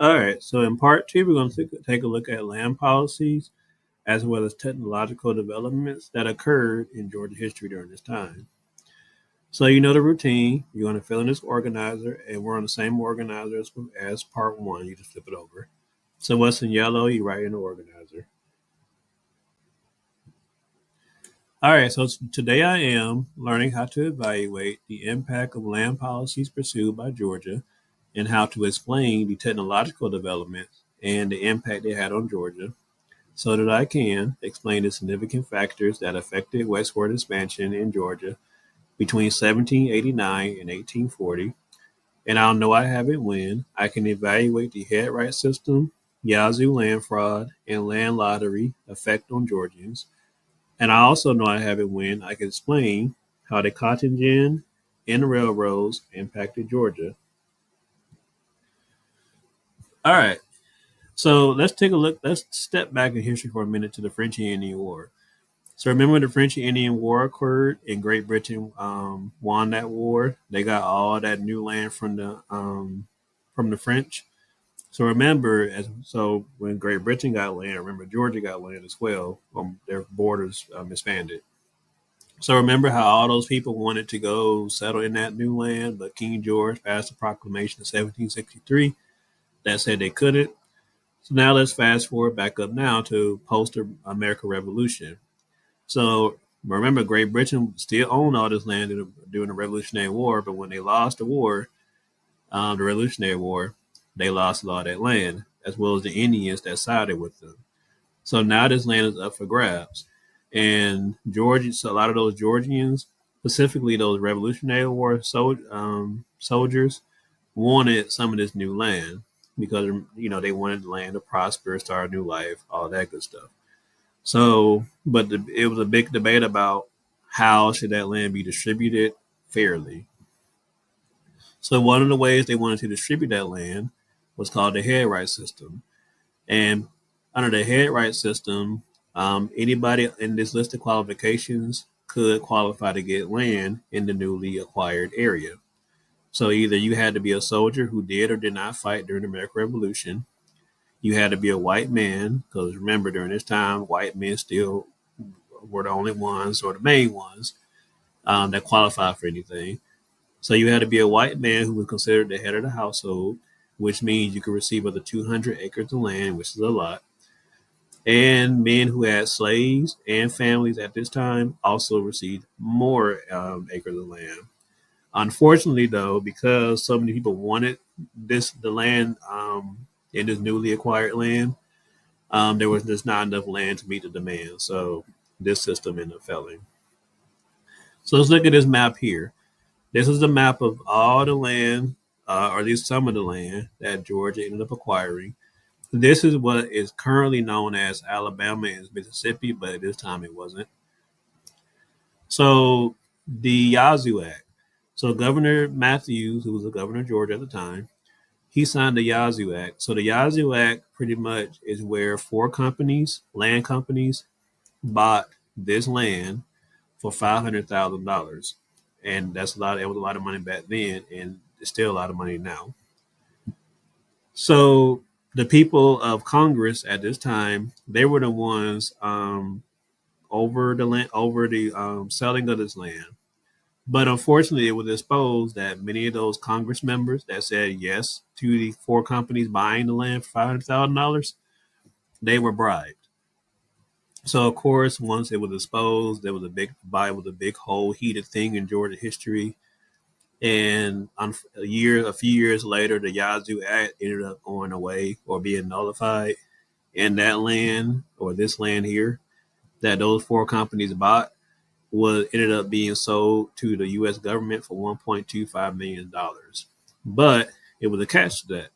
All right, so in part two, we're going to take a look at land policies as well as technological developments that occurred in Georgia history during this time. So you know the routine. You're going to fill in this organizer, and we're on the same organizer as part one. You just flip it over. So what's in yellow, you write in the organizer. All right, so today I am learning how to evaluate the impact of land policies pursued by Georgia and how to explain the technological developments and the impact they had on Georgia so that I can explain the significant factors that affected westward expansion in Georgia between 1789 and 1840. And I'll know I have it when I can evaluate the head right system, Yazoo land fraud, and land lottery effect on Georgians. And I also know I have it when I can explain how the cotton gin and the railroads impacted Georgia. All right, so let's take a look. Let's step back in history for a minute to the French and Indian War. So remember the French and Indian War occurred, and Great Britain won that war. They got all that new land from the French. So remember, so when Great Britain got land, remember Georgia got land as well. Their borders expanded. So remember how all those people wanted to go settle in that new land, but King George passed a proclamation in 1763 that said they couldn't. So now let's fast forward back up now to post American Revolution. So remember, Great Britain still owned all this land during the Revolutionary War, but when they lost the Revolutionary War, they lost a lot of that land, as well as the Indians that sided with them. So now this land is up for grabs. And Georgia, so a lot of those Georgians, specifically those Revolutionary War soldiers, wanted some of this new land because they wanted the land to prosper, start a new life, all that good stuff. So, but it was a big debate about how should that land be distributed fairly. So one of the ways they wanted to distribute that land was called the head right system. And under the head right system, anybody in this list of qualifications could qualify to get land in the newly acquired area. So either you had to be a soldier who did or did not fight during the American Revolution. You had to be a white man, because remember, during this time, white men still were the only ones or the main ones that qualified for anything. So you had to be a white man who was considered the head of the household, which means you could receive up to 200 acres of land, which is a lot. And men who had slaves and families at this time also received more acres of land. Unfortunately, though, because so many people wanted the land in this newly acquired land, there was just not enough land to meet the demand. So this system ended up failing. So let's look at this map here. This is the map of all the land, or at least some of the land that Georgia ended up acquiring. This is what is currently known as Alabama and Mississippi, but at this time it wasn't. So the Yazoo Act. So Governor Matthews, who was the governor of Georgia at the time, he signed the Yazoo Act. So the Yazoo Act pretty much is where four companies, land companies, bought this land for $500,000, and that's a lot. It was a lot of money back then, and it's still a lot of money now. So the people of Congress at this time, they were the ones over the land, over the selling of this land. But unfortunately, it was exposed that many of those Congress members that said yes to the four companies buying the land for $500,000, they were bribed. So of course, once it was exposed, there was a big buy was a big whole heated thing in Georgia history. And a few years later, the Yazoo Act ended up going away or being nullified. And that land, or this land here, that those four companies bought, was ended up being sold to the U.S. government for $1.25 million. But it was a catch to that.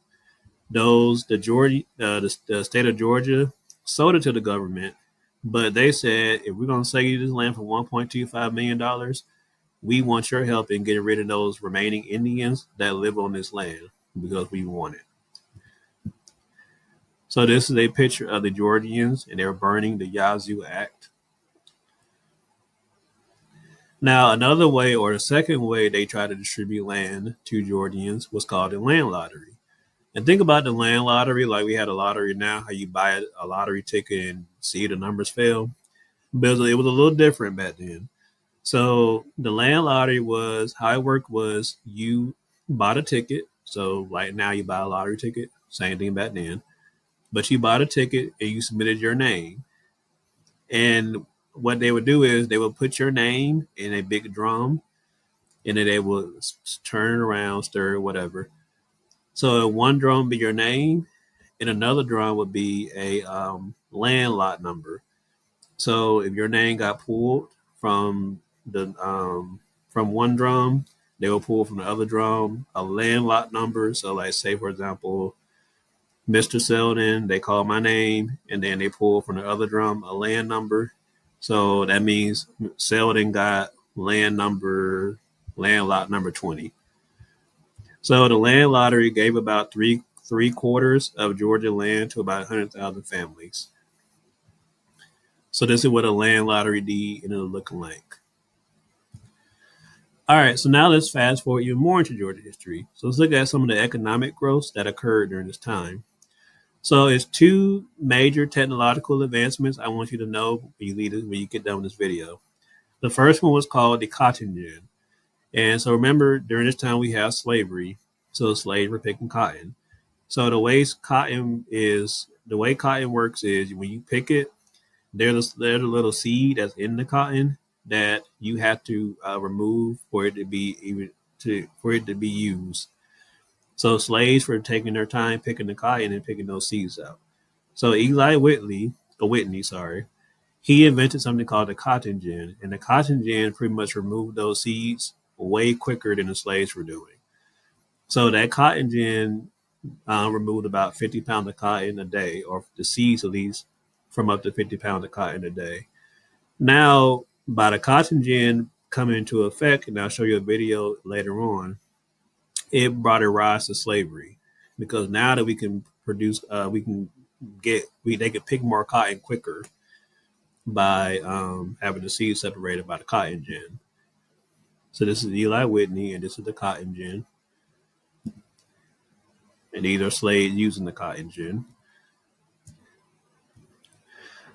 The state of Georgia sold it to the government, but they said if we're going to sell you this land for $1.25 million, we want your help in getting rid of those remaining Indians that live on this land because we want it. So this is a picture of the Georgians, and they're burning the Yazoo Act. Now, another way, or the second way they tried to distribute land to Georgians was called a land lottery. And think about the land lottery, like we had a lottery now, how you buy a lottery ticket and see the numbers fail. But it was a little different back then. So the land lottery was how it worked was you bought a ticket. So like now you buy a lottery ticket, same thing back then. But you bought a ticket and you submitted your name. And what they would do is they would put your name in a big drum and then they would turn it around, stir it, whatever. So one drum would be your name and another drum would be a land lot number. So if your name got pulled from one drum, they will pull from the other drum a land lot number. So like say for example, Mr. Selden, they call my name, and then they pull from the other drum a land number. So that means Selden got land lot number 20. So the land lottery gave about three quarters of Georgia land to about 100,000 families. So this is what a land lottery deed ended up looking like. All right, so now let's fast forward even more into Georgia history. So let's look at some of the economic growth that occurred during this time. So it's two major technological advancements I want you to know when you get done with this video. The first one was called the cotton gin. And so remember, during this time we have slavery. So slaves were picking cotton. So the way cotton works is when you pick it, there's a little seed that's in the cotton that you have to remove for it to be used. So slaves were taking their time picking the cotton and picking those seeds out. So Whitney, sorry, he invented something called the cotton gin, and the cotton gin pretty much removed those seeds way quicker than the slaves were doing. So that cotton gin removed about 50 pounds of cotton a day, or the seeds at least, from up to 50 pounds of cotton a day. Now, by the cotton gin coming into effect, and I'll show you a video later on, it brought a rise to slavery because now that we can produce, they can pick more cotton quicker by having the seeds separated by the cotton gin. So this is Eli Whitney, and this is the cotton gin, and these are slaves using the cotton gin.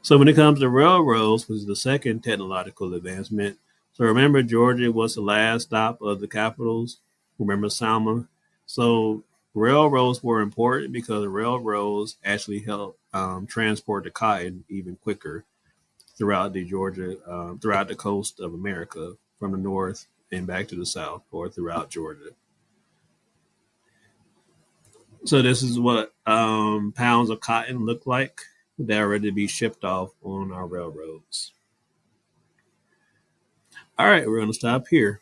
So when it comes to railroads, which is the second technological advancement, so remember Georgia was the last stop of the capitals. Remember Selma. So railroads were important because railroads actually helped transport the cotton even quicker throughout the coast of America, from the north and back to the south, or throughout Georgia. So this is what pounds of cotton look like that are ready to be shipped off on our railroads. All right, we're going to stop here.